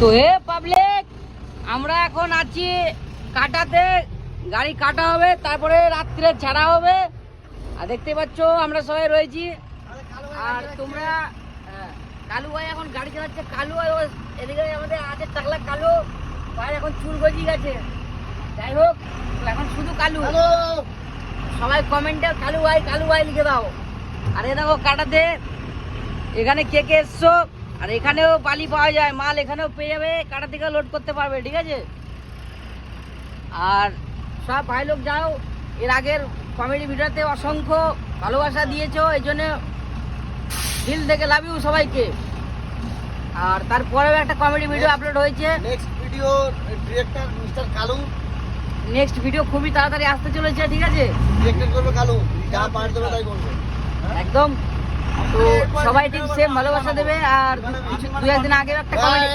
তো হে পাবলিক, আমরা এখন আছি কাটাতে, গাড়ি কাটা হবে, তারপরে রাত্রে ছাড়া হবে। আর দেখতে পাচ্ছ আমরা সবাই রয়েছি। আর তোমরা কালু ভাই এখন গাড়ি চালাচ্ছে। কালু ভাই এদিকে আমাদের আছে টাকলা কালু ভাই, এখন চুল গজিয়ে গেছে। যাই হোক, এখন শুধু কালু। সবাই কমেন্টে কালু ভাই লিখে দাও। আর এ দেখো কাটাতে এখানে কে কে এসছো। আর এখানেও বালি পাওয়া যায়, মাল এখানেও পেয়ে যাবে, কাটা থেকে লোড করতে পারবে, ঠিক আছে। আর সব ভাই লোক যাও, এর আগের কমেডি ভিডিওতে অসংখ্য ভালোবাসা দিয়েছো, এই জন্য দিল থেকে লাভ ইউ সবাইকে। আর তারপরেও একটা কমেডি ভিডিও আপলোড হয়েছে। নেক্সট ভিডিও খুবই তাড়াতাড়ি আসতে চলেছে, ঠিক আছে। একদম। তো সবাই ঠিক সেম ভালোবাসা দেবে। আর দু একদিন আগে একটা কমেডি